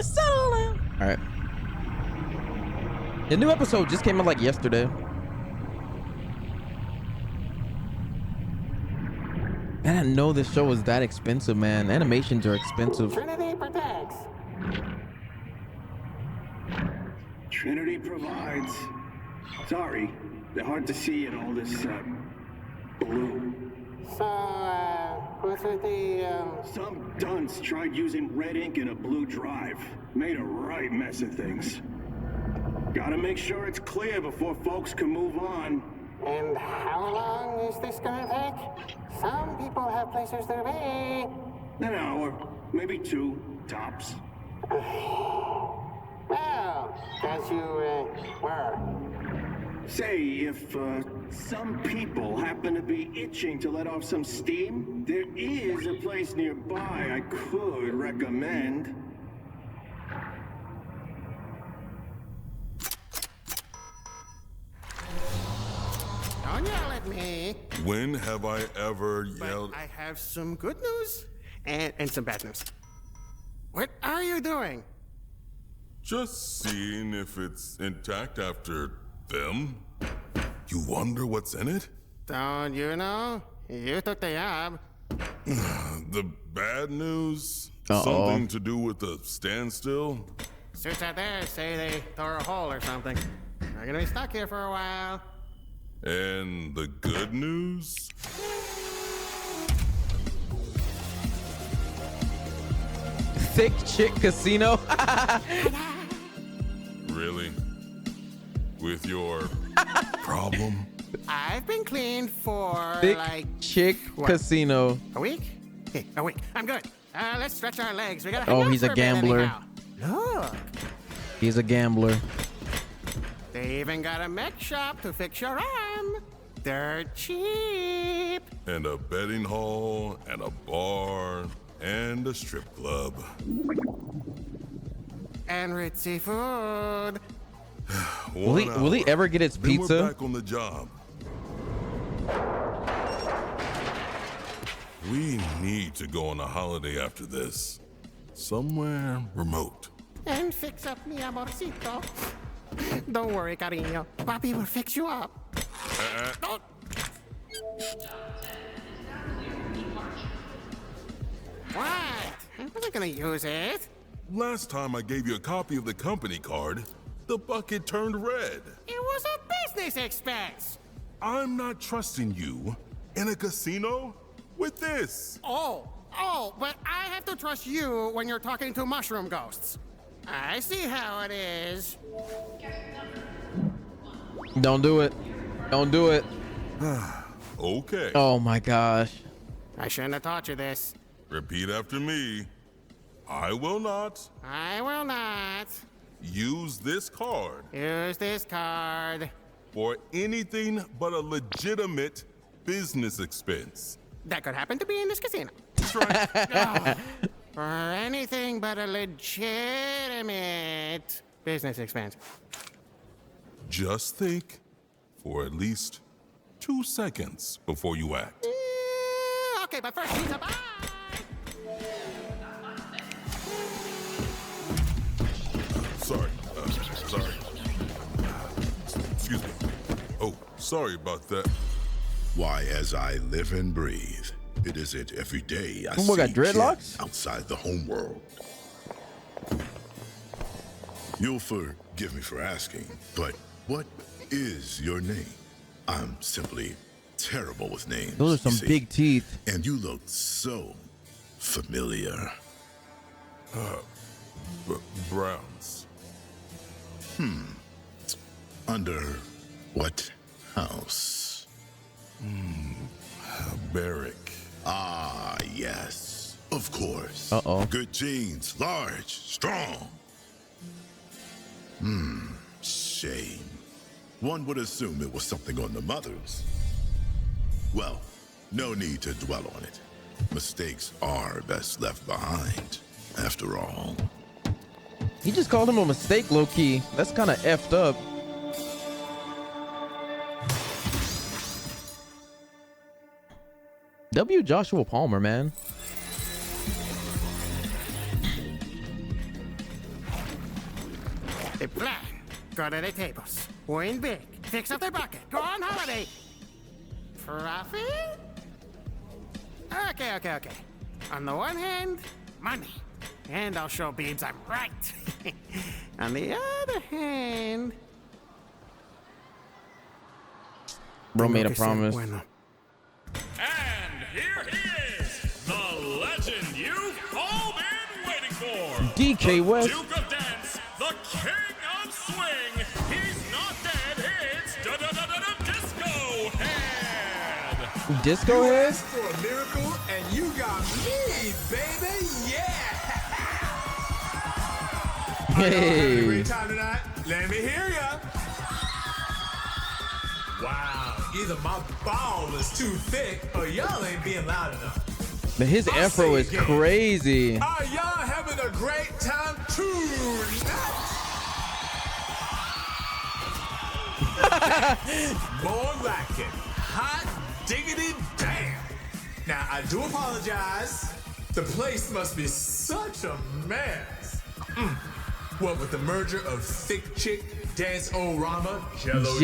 Settle down. All right. The new episode just came out like yesterday. Man, I didn't know this show was that expensive, man. Animations are expensive. Trinity protects. Trinity provides. Sorry, they're hard to see in all this, blue. So, what's with the, Some dunce tried using red ink in a blue drive. Made a right mess of things. Gotta make sure it's clear before folks can move on. And how long is this gonna take? Some people have places to be. An hour, maybe 2, tops. Well, as you, were. Say, if, some people happen to be itching to let off some steam, there is a place nearby I could recommend. Don't yell at me. When have I ever But yelled? I have some good news and some bad news. What are you doing? Just seeing if it's intact after them. You wonder what's in it? Don't you know? You took the job. The bad news? Uh-oh. Something to do with the standstill? Suits out there say they tore a hole or something. We're gonna be stuck here for a while. And the good news? Thicc Chicc Casino. Really? With your problem? I've been cleaned for Thicc like Chicc what? Casino. a week? Hey, a week. I'm good. Let's stretch our legs. We gotta Oh, hang out he's for a bit gambler. anyhow. Look, He's a gambler. they even got a mech shop to fix your arm. They're cheap. And a betting hall, and a bar, and a strip club. And ritzy food. Will he ever get his Then pizza? we're back on the job. We need to go on a holiday after this. Somewhere remote. And fix up mi amorcito. Don't worry, cariño. Papi will fix you up. Don't. What? I wasn't gonna use it. Last time I gave you a copy of the company card, the bucket turned red. It was a business expense. I'm not trusting you in a casino with this. Oh, but I have to trust you when you're talking to mushroom ghosts. I see how it is. Don't do it. Don't do it. Okay. Oh my gosh. I shouldn't have taught you this. Repeat after me. I will not I will not use this card use this card. for anything but a legitimate business expense. That could happen to be in this casino. That's right. For anything but a legitimate business expense. Just think for at least 2 seconds before you act. Okay, but first, pizza. Bye. Sorry. Sorry. Excuse me. Oh, sorry about that. Why, as I live and breathe, it isn't every day I What, got see dreadlocks? Chicc outside the home world. You'll forgive me for asking, but what is your name? I'm simply terrible with names. Those are you some see. big teeth. And you look so familiar. Browns. Under what house? Barrick. Ah, yes. Of course. Uh-oh. Good genes, large, strong. Shame. One would assume it was something on the mother's. Well, no need to dwell on it. Mistakes are best left behind, after all. He just called him a mistake, low-key. That's kind of effed up. W. Joshua Palmer, man. The plan. Go to the tables. Win big. Fix up the bucket. Go on holiday. Profit? Okay. On the one hand, money. And I'll show Beebs I'm right. On the other hand... Bro made a promise. And here he is, the legend you've all been waiting for. DK West. Duke of Dance, the king of swing. He's not dead, it's Disco Head. Disco You Head? asked for a miracle, and you got me, baby. Yeah. Hey. Great time tonight. Let me hear ya. Wow. Either my ball is too thick, or y'all ain't being loud enough. But his I'll afro say is again. crazy. Are y'all having a great time tonight? More like it. Hot diggity damn. Now, I do apologize. The place must be such a mess. What with the merger of Thicc, Chicc, Dance-O-Rama, Jello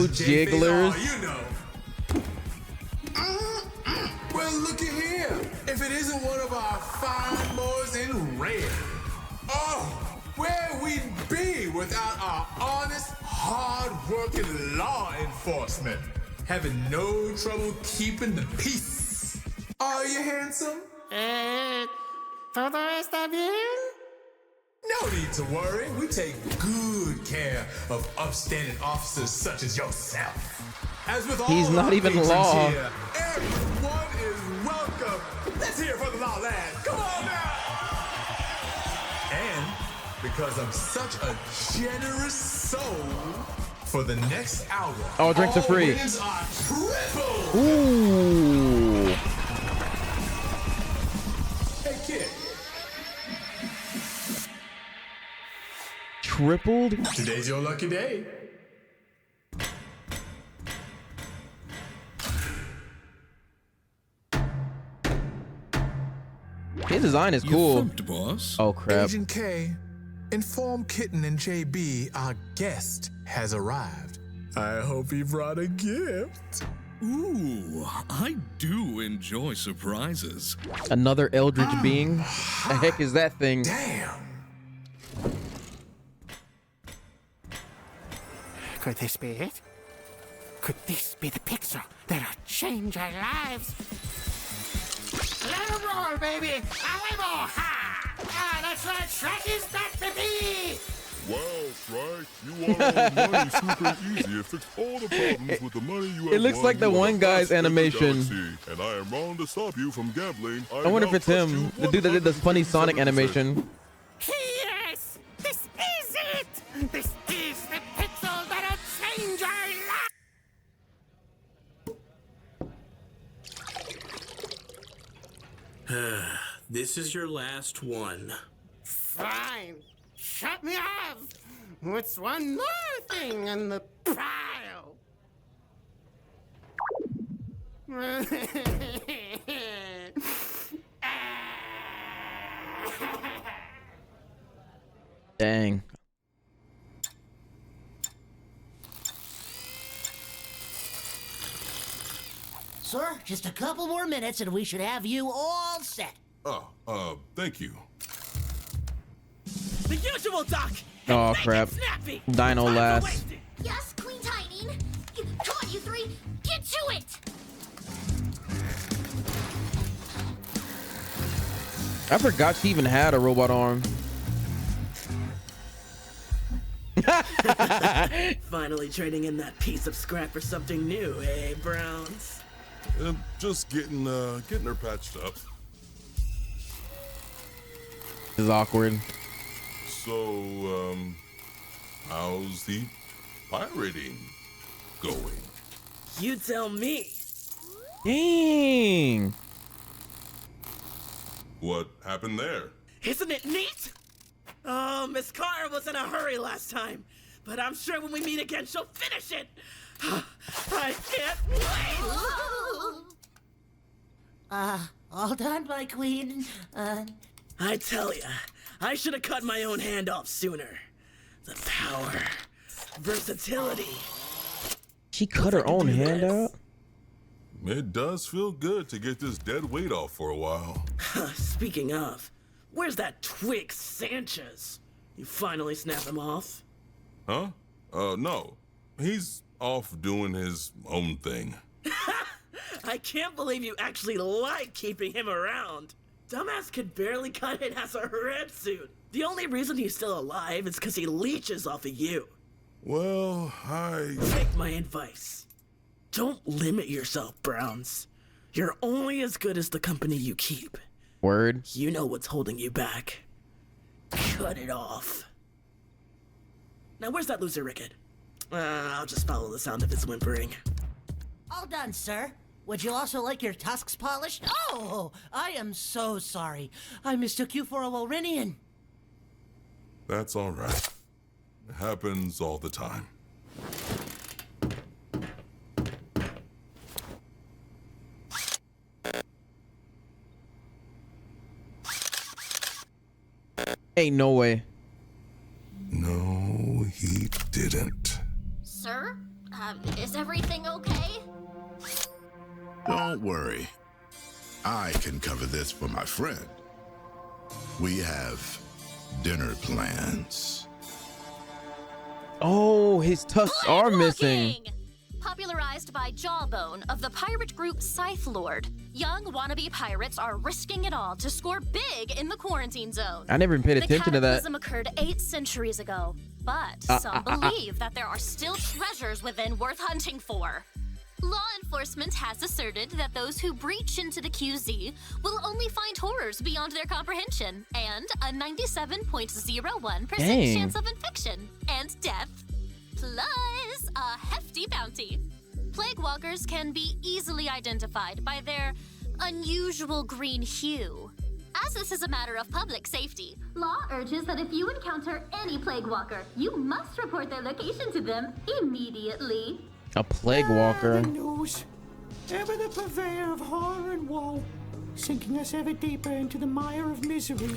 J-Face, Jigglers. oh, you know. Well, looky here. If it isn't one of our fine boys in red. Oh, where we'd be without our honest, hard-working law enforcement. Having no trouble keeping the peace. Are you handsome? ¿Todo está bien? No need to worry. We take good care of upstanding officers such as yourself. As with all He's not our even patrons law. here, everyone is welcome. Let's hear it for the law lad. Come on now. And because I'm such a generous soul, for the next hour, Oh, drinks are all free. wins are triple. Ooh. Hey, kid. Tripled? Today's your lucky day. His design is cool. boss. Oh crap. Agent K, inform Kitten and JB our guest has arrived. I hope he brought a gift. Ooh, I do enjoy surprises. Another eldritch being? The heck is that thing? Damn. Could this be it? Could this be the pixel that'll change our lives? Let 'em roll, baby! Arrivo! Ha! Ah, that's right, Shrek is back, baby! Wow, Shrike, you are on money super easy. It fixed all the problems with the money you have It looks won. like the You are one guy's best in the animation. galaxy, and I am wrong to stop you from gambling. I wonder if it's him. The dude that did the funny Sonic 157%. animation. Yes! This is it! This is the pixel that'll change our lives! This is your last one. Fine. Shut me off! What's one more thing on the pile? Dang. Sir, just a couple more minutes and we should have you all set. Thank you. The usual, Doc. Oh crap. Snappy. Dino last. Yes, Queen Tiny. Come on, you three. Get to it. I forgot she even had a robot arm. Finally trading in that piece of scrap for something new, eh, Browns? Just getting her patched up. This is awkward. So, how's the pirating going? You tell me. Dang. What happened there? Isn't it neat? Oh, Miss Carr was in a hurry last time, but I'm sure when we meet again, she'll finish it. I can't wait. All done, my queen. I tell ya, I should have cut my own hand off sooner. The power. Versatility. She cut her own hand out? It does feel good to get this dead weight off for a while. Speaking of, where's that Thicc Sanchez? You finally snap him off? Huh? No. He's off doing his own thing. I can't believe you actually like keeping him around. Dumbass could barely cut it as a red suit. The only reason he's still alive is because he leeches off of you. Well, Take my advice. Don't limit yourself, Browns. You're only as good as the company you keep. Word. You know what's holding you back. Cut it off. Now, where's that loser Rickett? I'll just follow the sound of his whimpering. All done, sir. Would you also like your tusks polished? Oh, I am so sorry. I mistook you for a Wolverinian. That's all right. It happens all the time. Ain't no way. No, he didn't. Sir? Is everything okay? Don't worry. I can cover this for my friend. We have dinner plans. Oh, his tusks are missing. Popularized by Jawbone of the pirate group Scythe Lord, young wannabe pirates are risking it all to score big in the quarantine zone. I never even paid attention to that. The cataclysm occurred 8 centuries ago, but some believe that there are still treasures within worth hunting for. Law enforcement has asserted that those who breach into the QZ will only find horrors beyond their comprehension and a 97.01% chance of infection and death, plus a hefty bounty. Plague walkers can be easily identified by their unusual green hue. As this is a matter of public safety, law urges that if you encounter any plague walker, you must report their location to them immediately. A plague walker. The news. Ever the purveyor of horror and woe, sinking us ever deeper into the mire of misery.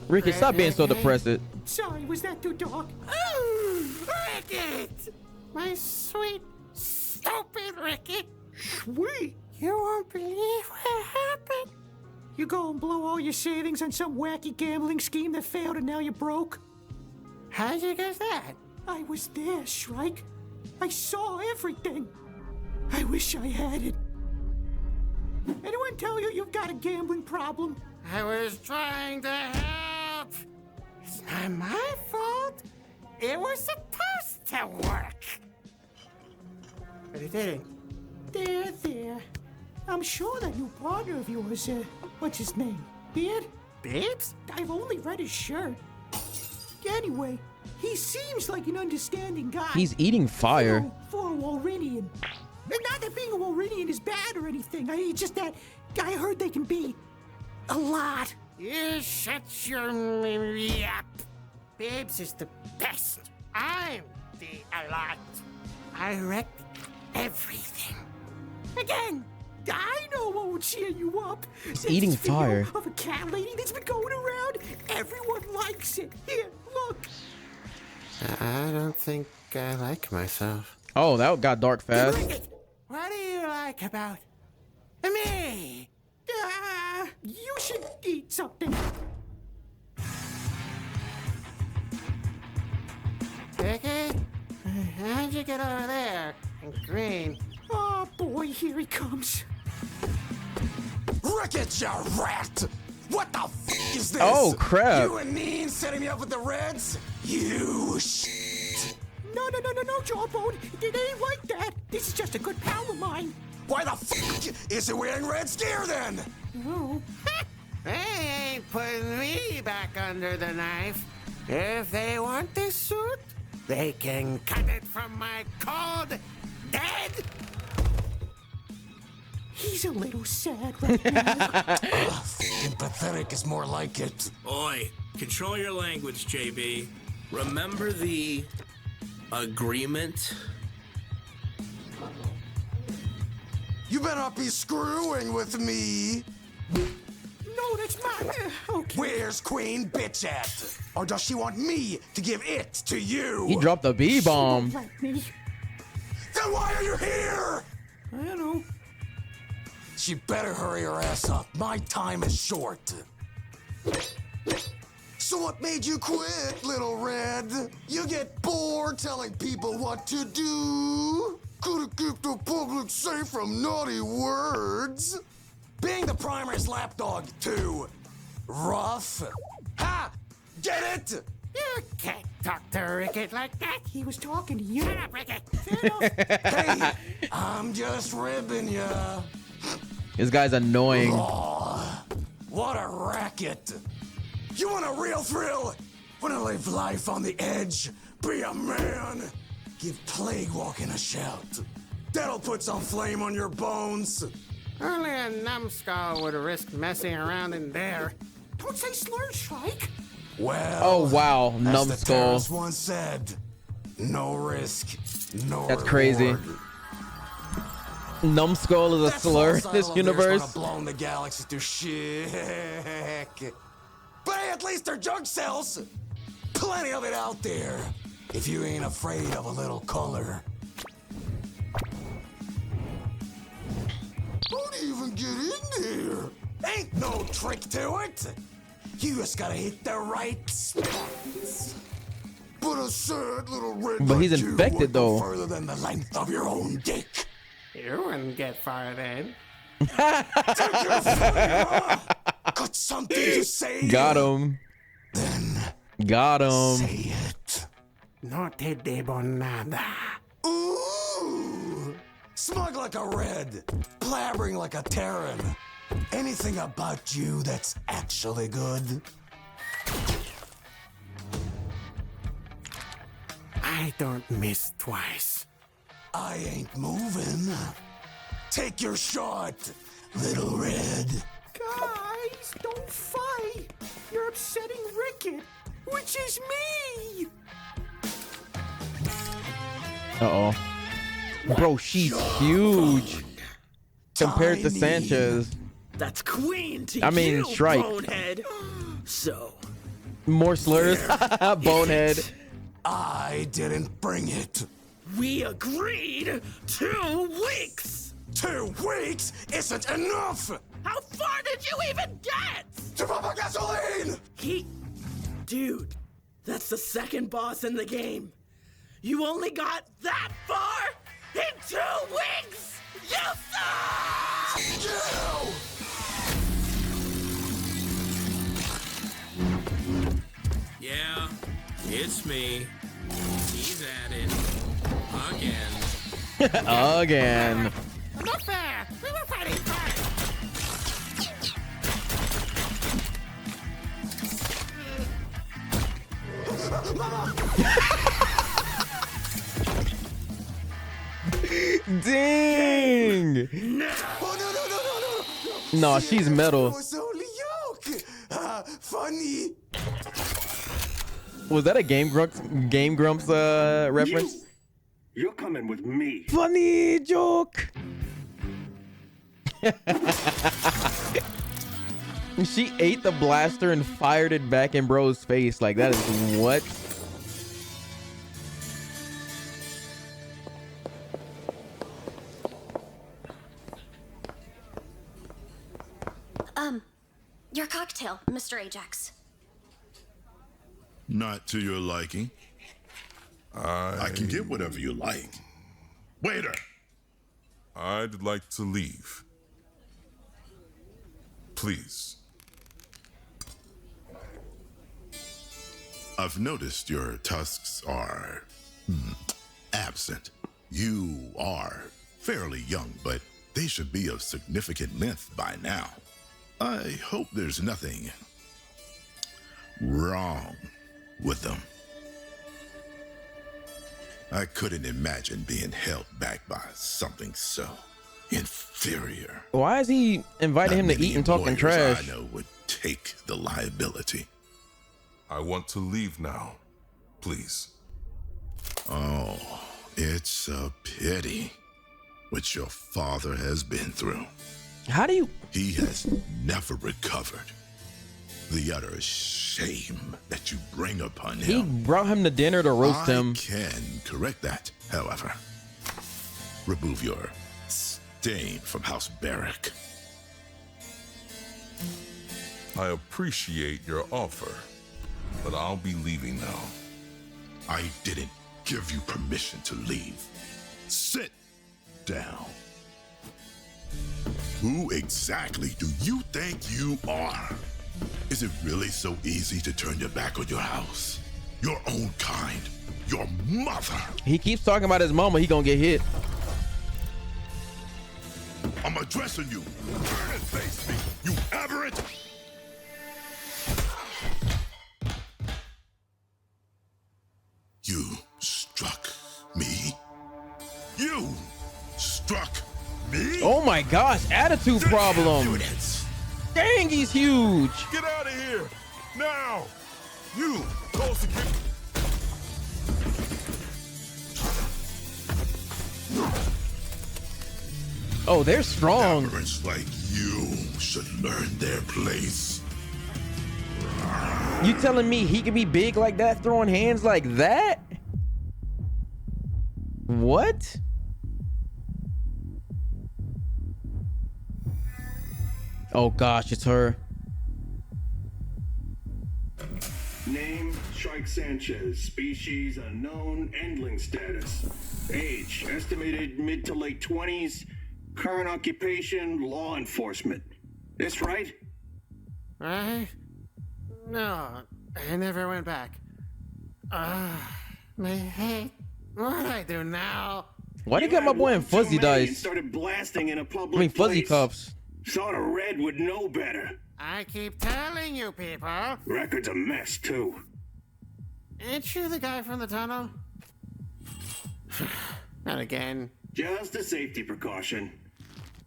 Ricky, stop being so depressed. Sorry, was that too dark? Oh, Rickett! My sweet, stupid Rickett. Sweet? You won't believe what happened. You go and blow all your savings on some wacky gambling scheme that failed and now you're broke? How'd you get that? I was there, Shrike. I saw everything. I wish I had it. Anyone tell you you've got a gambling problem? I was trying to help. It's not my fault. It was supposed to work. But it didn't. There. I'm sure that new partner of yours, what's his name? Beard? Bibbs? I've only read his shirt. Anyway, he seems like an understanding guy. He's eating fire. For a Wolverinian. And not that being a Wolverinian is bad or anything. It's just that I heard they can be a lot. You shut your mouth up. Bibbs is the best. I'm the a lot. I wrecked everything. Again, I know what would cheer you up. He's eating fire. Of a cat lady that's been going around. Everyone likes it. Here, look. I don't think I like myself. Oh, that got dark fast. What do you like about me? You should eat something. Thicc, how'd you get over there? Green. Oh boy, here he comes. Rickett, you rat! What the f is this? Oh, crap. You and Neen setting me up with the Reds? You shit. No, Jawbone. It ain't like that. This is just a good pal of mine. Why the f is he wearing Reds gear then? Oh. They ain't putting me back under the knife. If they want this suit, they can cut it from my cold dead. He's a little sad right now. F***ing pathetic is more like it. Oi, control your language, JB. Remember the agreement? You better not be screwing with me. No, that's mine. Okay. Where's Queen Bitch at? Or does she want me to give it to you? He dropped the B bomb. Then why are you here? I don't know. She better hurry her ass up. My time is short. So what made you quit, Little Red? You get bored telling people what to do? Couldn't keep the public safe from naughty words? Being the primer's lapdog, too rough? Ha! Get it? You can't talk to Rickett like that. He was talking to you. Shut up, Rickett. Hey, I'm just ribbing ya. This guy's annoying. Oh, what a racket. You want a real thrill? Want to live life on the edge? Be a man? Give Plague Walking a shout. That'll put some flame on your bones. Only a numbskull would risk messing around in there. Don't say slurs, Shrike. Well, Oh wow, as the numbskull. terrorist once said, no risk, no That's crazy. reward. Numbskull is a slur in this universe. Blown the galaxy to shit. But hey, at least they're junk cells. Plenty of it out there. If you ain't afraid of a little color. How do you even get in there? Ain't no trick to it. You just gotta hit the right spots. But a sad little red But he's like you infected, won't go though. further than the length of your own dick. You wouldn't get far then. Got something to say? Got him. Got him. Say it. No te debo nada. Ooh! Smug like a red, blabbering like a Terran. Anything about you that's actually good? I don't miss twice. I ain't moving. Take your shot, Little Red. Guys, don't fight. You're upsetting Rickett, which is me. Uh-oh. Bro, she's huge compared to Sanchez. That's Queen to I mean, you, Shrike. bonehead. So, More slurs. Bonehead. I didn't bring it. we agreed 2 weeks. 2 weeks isn't enough! How far did you even get? To pump my gasoline! Dude, that's the second boss in the game. You only got that far in 2 weeks? You suck! Yeah, it's me. He's at it. Again. Again. Not fair. We were fighting first. Dang. No, she's metal. It was only joke. Funny. Was that a Game Grumps reference? You're coming with me. Funny joke. She ate the blaster and fired it back in bro's face. Like, that is what? Your cocktail, Mr. Ajax. Not to your liking. I can get whatever you like. Waiter! I'd like to leave. Please. I've noticed your tusks are absent. You are fairly young, but they should be of significant length by now. I hope there's nothing wrong with them. I couldn't imagine being held back by something so inferior. Why is he inviting him to eat and talking Employers trash? I know would take the liability. I want to leave now. Please. Oh, it's a pity what your father has been through. How do you... He has never recovered. The utter shame that you bring upon He him. brought him to dinner to roast him. I can correct that, however. Remove your stain from House Barrack. I appreciate your offer, but I'll be leaving now. I didn't give you permission to leave. Sit down. Who exactly do you think you are? Is it really so easy to turn your back on your house? Your own kind? Your mother? He keeps talking about his mama. He gonna get hit. I'm addressing you. Turn and face me, you aberrant! You struck me? You struck me? Oh my gosh, attitude problem. Dang, he's huge. Get out of here! Now! You, call security. Oh, they're strong. Aberrants like you should learn their place. You telling me he can be big like that, throwing hands like that? What? Oh gosh, it's her. Name, Chicc Sanchez. Species, unknown. Endling status. Age, estimated mid to late 20s. Current occupation, law enforcement. This right? Right? No, I never went back. My head. What do I do now? Why they got my boy in fuzzy dice? Started blasting in a public I mean fuzzy place. cups. Thought a red would know better. I keep telling you people. Record's a mess, too. Ain't you the guy from the tunnel? Not again. Just a safety precaution.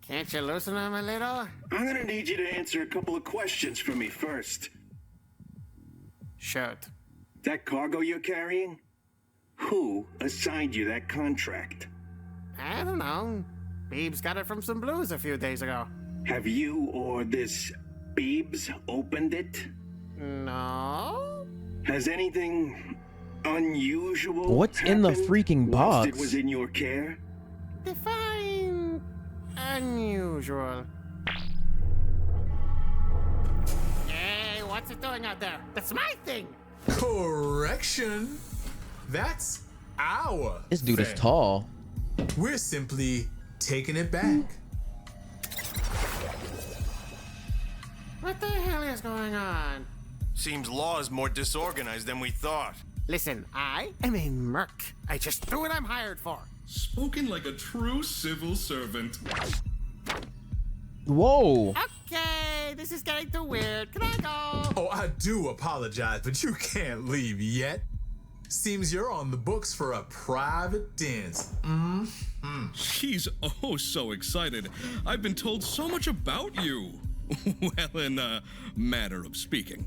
Can't you loosen him a little? I'm gonna need you to answer a couple of questions for me first. Shoot. That cargo you're carrying? Who assigned you that contract? I don't know. Beebs got it from some blues a few days ago. Have you or this Beebs opened it? No. Has anything unusual What's in the happened freaking whilst box? it was in your care? Define unusual. Hey, what's it doing out there? That's my thing. Correction. That's our This dude is thing. tall. We're simply taking it back. What the hell is going on? Seems law is more disorganized than we thought. Listen, I am a merc. I just do what I'm hired for. Spoken like a true civil servant. Whoa. Okay, this is getting too weird. Can I go? Oh, I do apologize, but you can't leave yet. Seems you're on the books for a private dance. She's oh so excited. I've been told so much about you. Well, in a matter of speaking.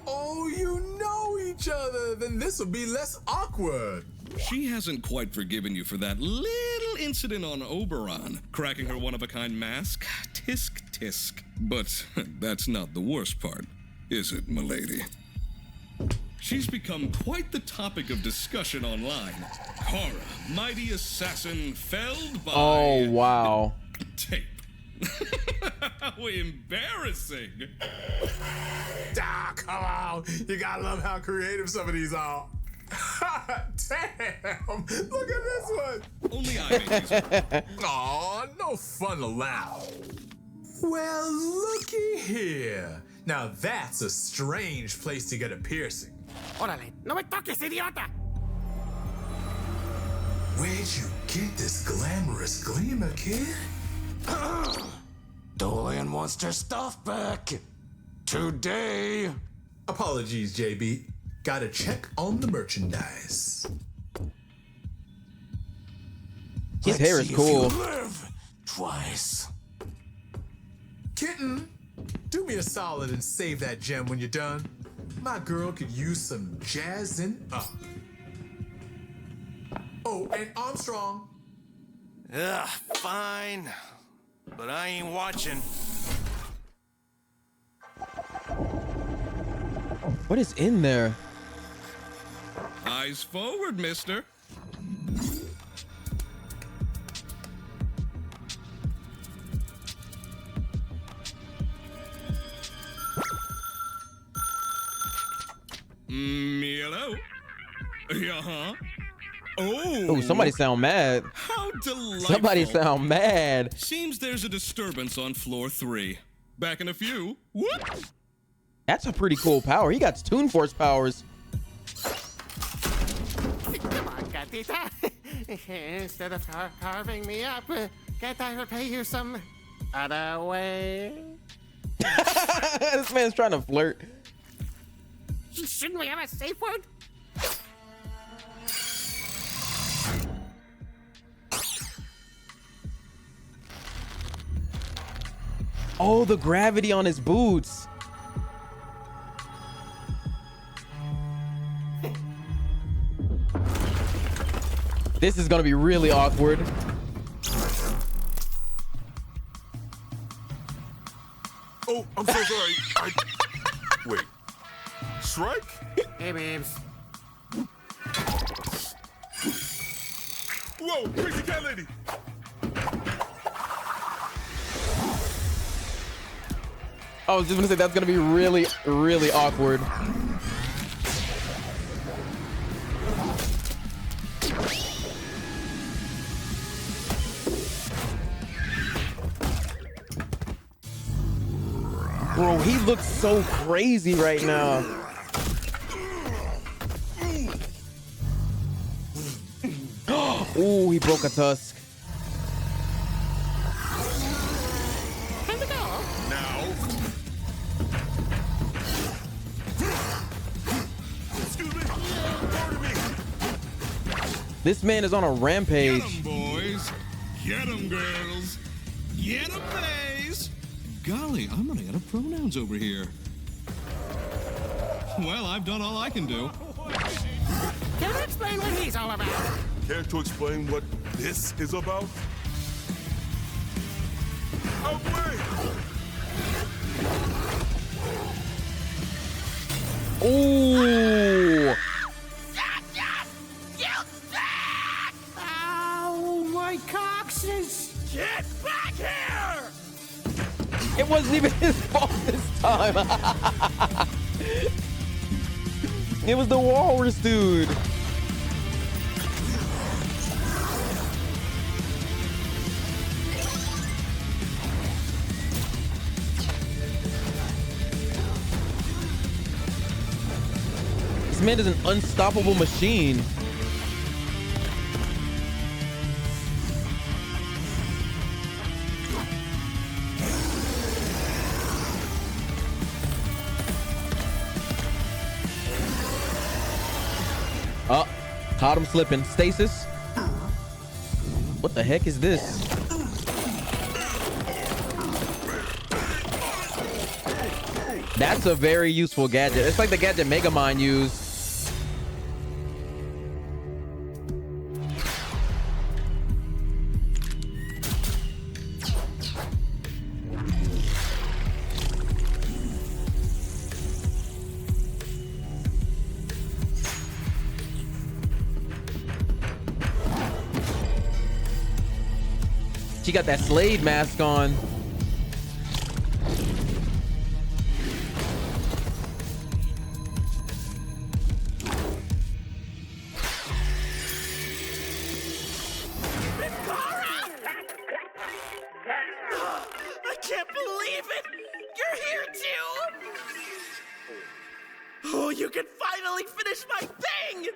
Oh, you know each other. Then this will be less awkward. She hasn't quite forgiven you for that little incident on Oberon, cracking her one-of-a-kind mask. Tisk, tisk. But that's not the worst part, is it, milady? She's become quite the topic of discussion online. Kara, mighty assassin, felled by... Oh, wow. tape. How embarrassing. Ah, come on. You gotta love how creative some of these are. Damn, look at this one. Only I make these. Aw, no fun allowed. Well, looky here. Now that's a strange place to get a piercing. Órale, no me toques, idiota! Where'd you get this glamorous gleamer, kid? Dolian wants their stuff back. Today. Apologies, JB. Gotta check on the merchandise. His hair is cool. If you live twice. Kitten, do me a solid and save that gem when you're done. My girl could use some jazzing up. Oh, and Armstrong. Ugh, fine. But I ain't watching. What is in there? Eyes forward, mister. Hello? Uh-huh. Oh, somebody sound mad. How delightful. Somebody sound mad. Seems there's a disturbance on floor 3. Back in a few. Whoop! That's a pretty cool power. He got Toon Force powers. Come on, gatita. Instead of carving me up, can't I repay you some other way? This man's trying to flirt. Shouldn't we have a safe word? Oh, the gravity on his boots. This is gonna be really awkward. Oh, I'm so sorry. Wait. Shrike? Hey, babes. Whoa, crazy cat lady. I was just gonna say that's gonna be really, really awkward. Bro, he looks so crazy right now. Oh, he broke a tusk. Time to go. Now. Excuse me. Pardon me. This man is on a rampage. Get 'em, boys. Get 'em, girls. Get 'em, theys. Golly, I'm running out of pronouns over here. Well, I've done all I can do. Can you explain what he's all about? Care to explain what this is about? Away! Ooh. Oh, my coccyx! Get back here! It wasn't even his fault this time. It was the walrus dude. This man is an unstoppable machine. Oh, caught him slipping. Stasis. What the heck is this? That's a very useful gadget. It's like the gadget Megamind used. She got that Slade mask on. I can't believe it! You're here too! Oh, you can finally finish my thing!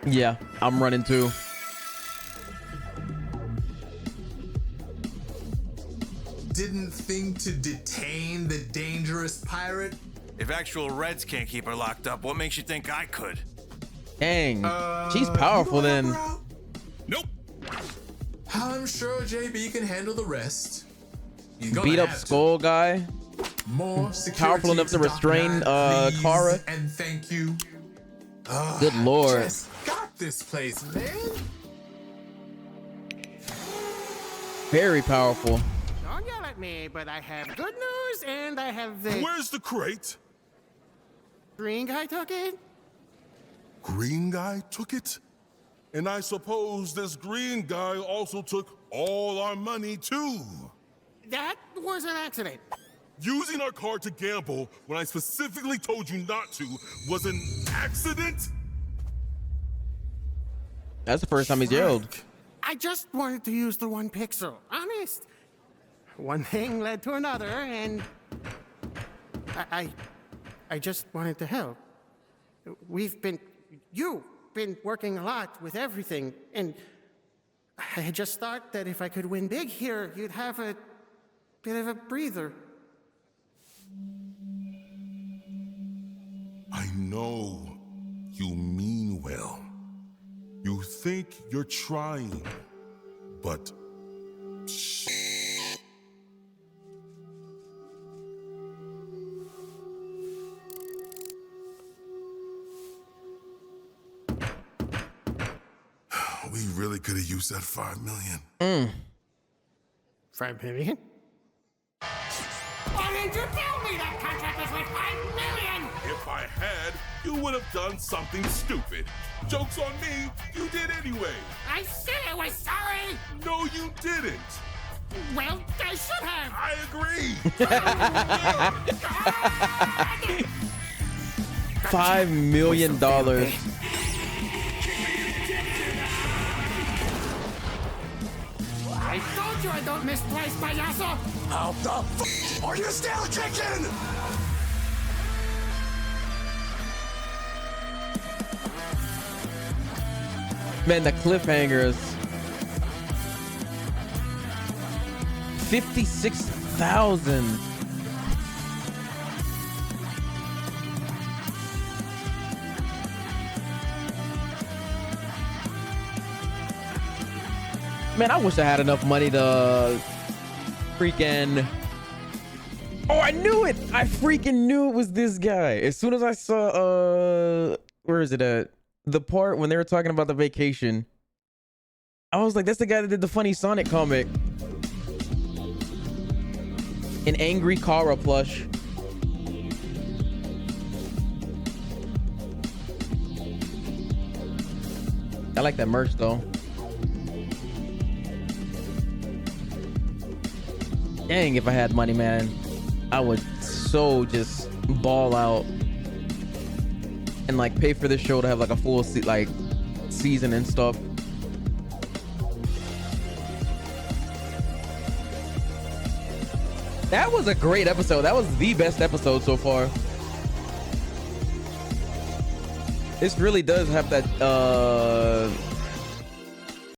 Yeah, I'm running too. Didn't think to detain the dangerous pirate? If actual Reds can't keep her locked up, what makes you think I could? Dang, she's powerful then. Nope. I'm sure JB can handle the rest. You're gonna Beat up have to. Skull guy. More Powerful enough to restrain please, Kara. And thank you. Good lord. Just got this place, man. Very powerful. So, Don't yell at me, but I have good news and I have the... Where's the crate? Green guy took it? Green guy took it? And I suppose this green guy also took all our money too. That was an accident. Using our card to gamble when I specifically told you not to was an accident? That's the first time he's yelled. I just wanted to use the 1 pixel. Honest. One thing led to another, and I just wanted to help. You've been working a lot with everything, and I just thought that if I could win big here, you'd have a bit of a breather. I know you mean well. You think you're trying, but shh. We really could have used that $5 million. 5 million? Why didn't you tell me that contract was worth $5 million? If I had, you would have done something stupid. Joke's on me, you did anyway. I said I was sorry. No, you didn't. Well, I should have. I agree. $5 million. I told you I don't miss twice, payaso. How the f are you still kicking? Man, the cliffhangers. 56,000. Man, I wish I had enough money to freaking... Oh, I knew it! I freaking knew it was this guy. As soon as I saw, where is it at? The part when they were talking about the vacation. I was like, that's the guy that did the funny Sonic comic. An angry Kara plush. I like that merch though. Dang, if I had money, man, I would so just ball out and like pay for this show to have like a full season and stuff. That was a great episode. That was the best episode so far. This really does have that